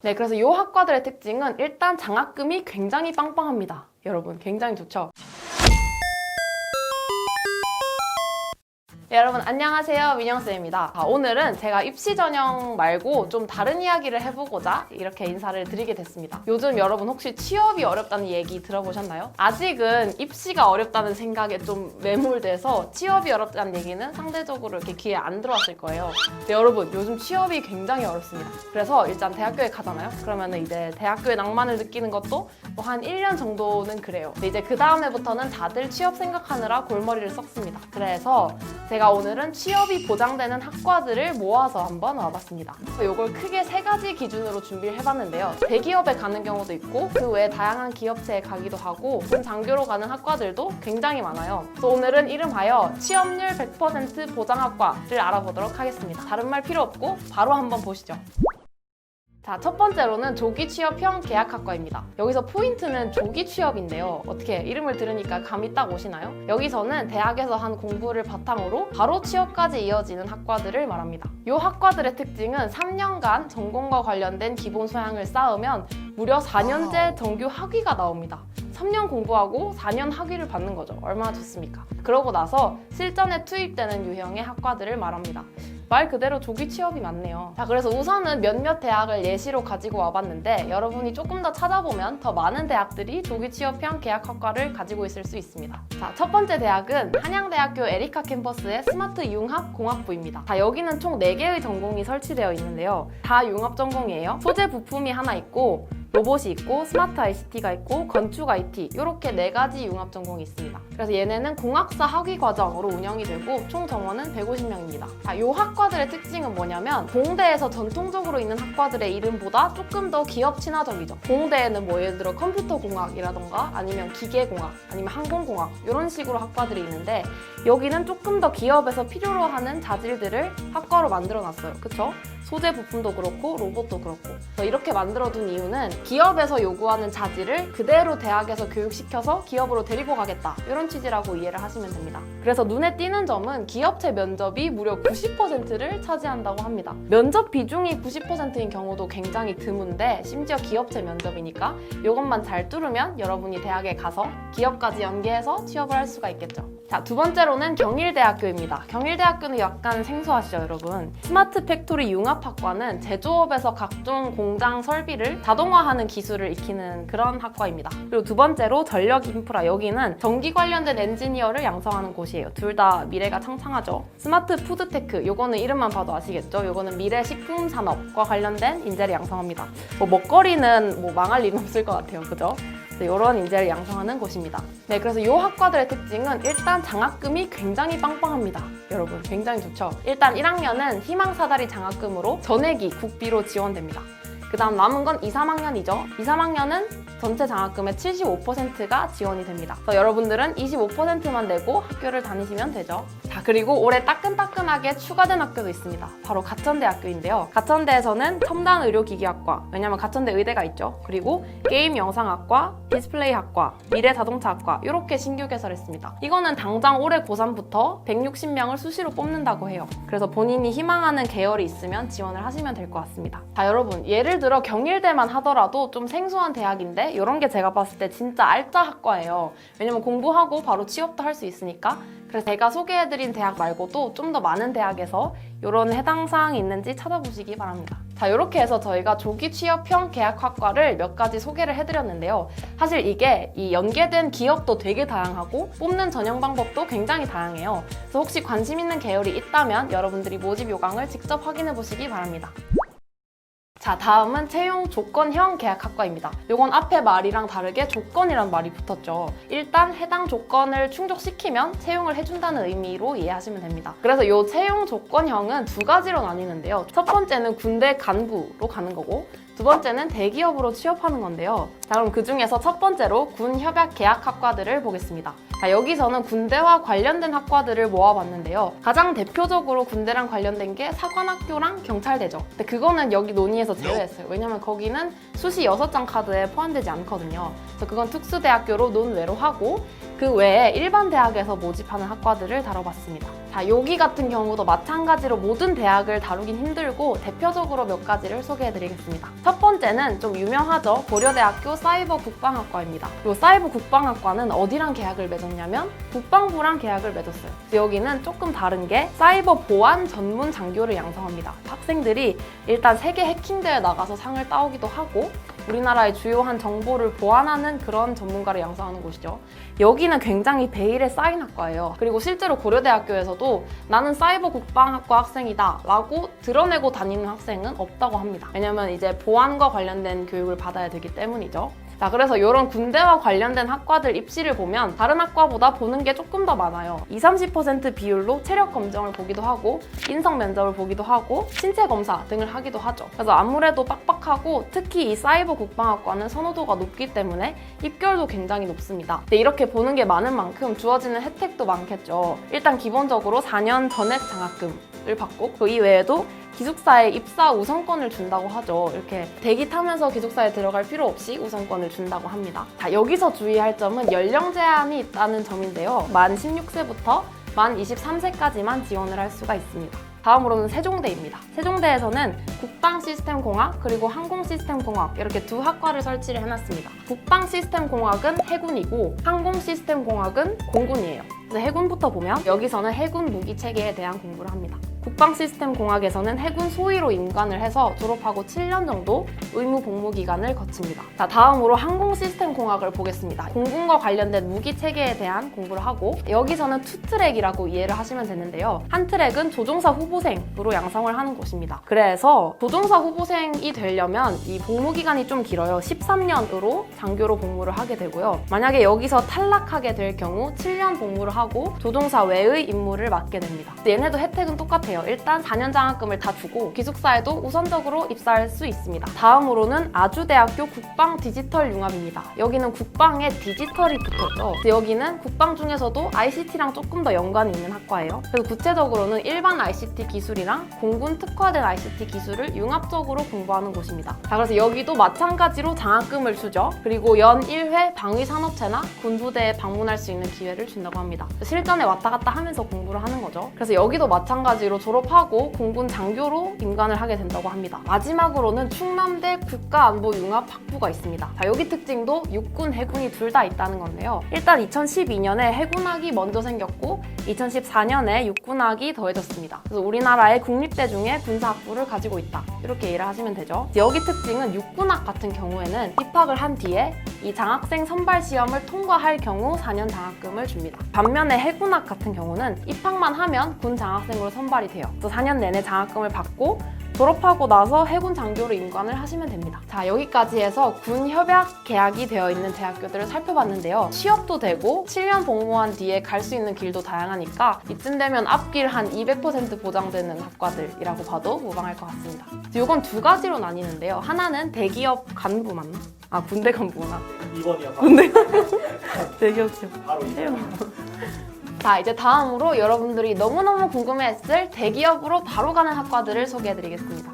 네, 그래서 이 학과들의 특징은 일단 장학금이 굉장히 빵빵합니다. 여러분, 굉장히 좋죠? 네, 여러분 안녕하세요, 민영쌤입니다. 오늘은 제가 입시 전형 말고 좀 다른 이야기를 해보고자 이렇게 인사를 드리게 됐습니다. 요즘 여러분 혹시 취업이 어렵다는 얘기 들어보셨나요? 아직은 입시가 어렵다는 생각에 좀 매몰돼서 취업이 어렵다는 얘기는 상대적으로 이렇게 귀에 안 들어왔을 거예요. 근데 여러분, 요즘 취업이 굉장히 어렵습니다. 그래서 일단 대학교에 가잖아요? 그러면 이제 대학교의 낭만을 느끼는 것도 뭐 한 1년 정도는 그래요. 근데 이제 그 다음에부터는 다들 취업 생각하느라 골머리를 썩습니다. 그래서 제가 오늘은 취업이 보장되는 학과들을 모아서 한번 와봤습니다. 이걸 크게 3가지 기준으로 준비를 해봤는데요. 대기업에 가는 경우도 있고 그 외에 다양한 기업체에 가기도 하고 장교로 가는 학과들도 굉장히 많아요. 그래서 오늘은 이름하여 취업률 100% 보장학과를 알아보도록 하겠습니다. 다른 말 필요 없고 바로 한번 보시죠. 자, 첫 번째로는 조기 취업형 계약학과입니다. 여기서 포인트는 조기 취업인데요. 어떻게 이름을 들으니까 감이 딱 오시나요? 여기서는 대학에서 한 공부를 바탕으로 바로 취업까지 이어지는 학과들을 말합니다. 이 학과들의 특징은 3년간 전공과 관련된 기본 소양을 쌓으면 무려 4년제 정규 학위가 나옵니다. 3년 공부하고 4년 학위를 받는 거죠. 얼마나 좋습니까? 그러고 나서 실전에 투입되는 유형의 학과들을 말합니다. 말 그대로 조기 취업이 맞네요. 자, 그래서 우선은 몇몇 대학을 예시로 가지고 와봤는데 여러분이 조금 더 찾아보면 더 많은 대학들이 조기 취업형 계약학과를 가지고 있을 수 있습니다. 자, 첫 번째 대학은 한양대학교 에리카 캠퍼스의 스마트 융합공학부입니다. 자, 여기는 총 4개의 전공이 설치되어 있는데요. 다 융합 전공이에요. 소재 부품이 하나 있고 로봇이 있고 스마트 ICT가 있고 건축 IT 이렇게 4가지 융합 전공이 있습니다. 그래서 얘네는 공학사 학위 과정으로 운영이 되고 총 정원은 150명입니다. 이 학과들의 특징은 뭐냐면 공대에서 전통적으로 있는 학과들의 이름보다 조금 더 기업 친화적이죠. 공대에는 뭐 예를 들어 컴퓨터공학이라던가 아니면 기계공학 아니면 항공공학 이런 식으로 학과들이 있는데 여기는 조금 더 기업에서 필요로 하는 자질들을 학과로 만들어놨어요. 그쵸? 소재 부품도 그렇고 로봇도 그렇고 이렇게 만들어둔 이유는 기업에서 요구하는 자질을 그대로 대학에서 교육시켜서 기업으로 데리고 가겠다 이런 취지라고 이해를 하시면 됩니다. 그래서 눈에 띄는 점은 기업체 면접이 무려 90%를 차지한다고 합니다. 면접 비중이 90%인 경우도 굉장히 드문데 심지어 기업체 면접이니까 이것만 잘 뚫으면 여러분이 대학에 가서 기업까지 연계해서 취업을 할 수가 있겠죠. 자, 두 번째로는 경일대학교입니다. 경일대학교는 약간 생소하시죠, 여러분? 스마트 팩토리 융합학과는 제조업에서 각종 공장 설비를 자동화하는 기술을 익히는 그런 학과입니다. 그리고 두 번째로 전력인프라, 여기는 전기 관련된 엔지니어를 양성하는 곳이에요. 둘 다 미래가 창창하죠. 스마트 푸드테크, 요거는 이름만 봐도 아시겠죠? 요거는 미래 식품 산업과 관련된 인재를 양성합니다. 먹거리는 망할 일은 없을 것 같아요, 그죠? 이런 인재를 양성하는 곳입니다. 네, 그래서 이 학과들의 특징은 일단 장학금이 굉장히 빵빵합니다. 여러분, 굉장히 좋죠? 일단 1학년은 희망사다리 장학금으로 전액이 국비로 지원됩니다. 그 다음 남은 건 2, 3학년이죠. 2, 3학년은 전체 장학금의 75%가 지원이 됩니다. 그래서 여러분들은 25%만 내고 학교를 다니시면 되죠. 자, 그리고 올해 따끈따끈하게 추가된 학교도 있습니다. 바로 가천대학교인데요. 가천대에서는 첨단의료기기학과, 왜냐면 가천대 의대가 있죠. 그리고 게임영상학과, 디스플레이학과, 미래자동차학과 이렇게 신규 개설했습니다. 이거는 당장 올해 고3부터 160명을 수시로 뽑는다고 해요. 그래서 본인이 희망하는 계열이 있으면 지원을 하시면 될 것 같습니다. 자, 여러분, 예를 들어 경일대만 하더라도 좀 생소한 대학인데 이런 게 제가 봤을 때 진짜 알짜 학과예요. 왜냐면 공부하고 바로 취업도 할 수 있으니까. 그래서 제가 소개해드린 대학 말고도 좀 더 많은 대학에서 이런 해당 사항이 있는지 찾아보시기 바랍니다. 자, 이렇게 해서 저희가 조기 취업형 계약학과를 몇 가지 소개를 해드렸는데요. 사실 이게 이 연계된 기업도 되게 다양하고 뽑는 전형 방법도 굉장히 다양해요. 그래서 혹시 관심 있는 계열이 있다면 여러분들이 모집 요강을 직접 확인해 보시기 바랍니다. 자, 다음은 채용 조건형 계약학과입니다. 이건 앞에 말이랑 다르게 조건이란 말이 붙었죠. 일단 해당 조건을 충족시키면 채용을 해준다는 의미로 이해하시면 됩니다. 그래서 이 채용 조건형은 2가지로 나뉘는데요. 첫 번째는 군대 간부로 가는 거고 두 번째는 대기업으로 취업하는 건데요. 자, 그럼 그 중에서 첫 번째로 군협약계약학과들을 보겠습니다. 자, 여기서는 군대와 관련된 학과들을 모아봤는데요. 가장 대표적으로 군대랑 관련된 게 사관학교랑 경찰대죠. 근데 그거는 여기 논의에서 제외했어요. 왜냐면 거기는 수시 6장 카드에 포함되지 않거든요. 그래서 그건 특수대학교로 논외로 하고 그 외에 일반 대학에서 모집하는 학과들을 다뤄봤습니다. 자, 여기 같은 경우도 마찬가지로 모든 대학을 다루긴 힘들고 대표적으로 몇 가지를 소개해드리겠습니다. 첫 번째는 좀 유명하죠. 고려대학교 사이버 국방학과입니다. 이 사이버 국방학과는 어디랑 계약을 맺었냐면 국방부랑 계약을 맺었어요. 여기는 조금 다른 게 사이버 보안 전문 장교를 양성합니다. 학생들이 일단 세계 해킹대회 나가서 상을 따오기도 하고 우리나라의 주요한 정보를 보안하는 그런 전문가를 양성하는 곳이죠. 여기는 굉장히 베일에 쌓인 학과예요. 그리고 실제로 고려대학교에서도 나는 사이버 국방학과 학생이다 라고 드러내고 다니는 학생은 없다고 합니다. 왜냐면 이제 보안과 관련된 교육을 받아야 되기 때문이죠. 자, 그래서 이런 군대와 관련된 학과들 입시를 보면 다른 학과보다 보는 게 조금 더 많아요. 20-30% 비율로 체력 검정을 보기도 하고 인성 면접을 보기도 하고 신체 검사 등을 하기도 하죠. 그래서 아무래도 빡빡하고 특히 이 사이버 국방학과는 선호도가 높기 때문에 입결도 굉장히 높습니다. 근데 이렇게 보는 게 많은 만큼 주어지는 혜택도 많겠죠. 일단 기본적으로 4년 전액 장학금을 받고 그 이외에도 기숙사에 입사 우선권을 준다고 하죠. 이렇게 대기 타면서 기숙사에 들어갈 필요 없이 우선권을 준다고 합니다. 자, 여기서 주의할 점은 연령 제한이 있다는 점인데요. 만 16세부터 만 23세까지만 지원을 할 수가 있습니다. 다음으로는 세종대입니다. 세종대에서는 국방시스템공학 그리고 항공시스템공학 이렇게 두 학과를 설치를 해놨습니다. 국방시스템공학은 해군이고 항공시스템공학은 공군이에요. 그래서 해군부터 보면 여기서는 해군 무기 체계에 대한 공부를 합니다. 국방시스템공학에서는 해군 소위로 임관을 해서 졸업하고 7년 정도 의무 복무 기간을 거칩니다. 자, 다음으로 항공시스템공학을 보겠습니다. 공군과 관련된 무기 체계에 대한 공부를 하고 여기서는 투 트랙이라고 이해를 하시면 되는데요. 한 트랙은 조종사 후보생으로 양성을 하는 곳입니다. 그래서 조종사 후보생이 되려면 이 복무 기간이 좀 길어요. 13년으로 장교로 복무를 하게 되고요. 만약에 여기서 탈락하게 될 경우 7년 복무를 하고 조종사 외의 임무를 맡게 됩니다. 얘네도 혜택은 똑같아요. 일단 4년 장학금을 다 주고 기숙사에도 우선적으로 입사할 수 있습니다. 다음으로는 아주대학교 국방 디지털 융합입니다. 여기는 국방에 디지털이 붙어있죠. 여기는 국방 중에서도 ICT랑 조금 더 연관이 있는 학과예요. 그래서 구체적으로는 일반 ICT 기술이랑 공군 특화된 ICT 기술을 융합적으로 공부하는 곳입니다. 자, 그래서 여기도 마찬가지로 장학금을 주죠. 그리고 연 1회 방위산업체나 군부대에 방문할 수 있는 기회를 준다고 합니다. 실전에 왔다 갔다 하면서 공부를 하는 거죠. 그래서 여기도 마찬가지로 졸업하고 공군 장교로 임관을 하게 된다고 합니다. 마지막으로는 충남대 국가안보융합학부가 있습니다. 자, 여기 특징도 육군, 해군이 둘 다 있다는 건데요. 일단 2012년에 해군학이 먼저 생겼고 2014년에 육군학이 더해졌습니다. 그래서 우리나라의 국립대 중에 군사학부를 가지고 있다. 이렇게 이해를 하시면 되죠. 여기 특징은 육군학 같은 경우에는 입학을 한 뒤에 이 장학생 선발 시험을 통과할 경우 4년 장학금을 줍니다. 반면에 해군학 같은 경우는 입학만 하면 군 장학생으로 선발이 돼요. 그래서 4년 내내 장학금을 받고 졸업하고 나서 해군 장교로 임관을 하시면 됩니다. 자, 여기까지 해서 군 협약 계약이 되어 있는 대학교들을 살펴봤는데요. 취업도 되고 7년 복무한 뒤에 갈 수 있는 길도 다양하니까 이쯤 되면 앞길 한 200% 보장되는 학과들이라고 봐도 무방할 것 같습니다. 이건 두 가지로 나뉘는데요. 하나는 대기업 간부 맞나? 아, 군대 간부구나. 2번이요. 군대 대기업 취업. 바로 2번. 자, 이제 다음으로 여러분들이 너무너무 궁금해했을 대기업으로 바로 가는 학과들을 소개해드리겠습니다.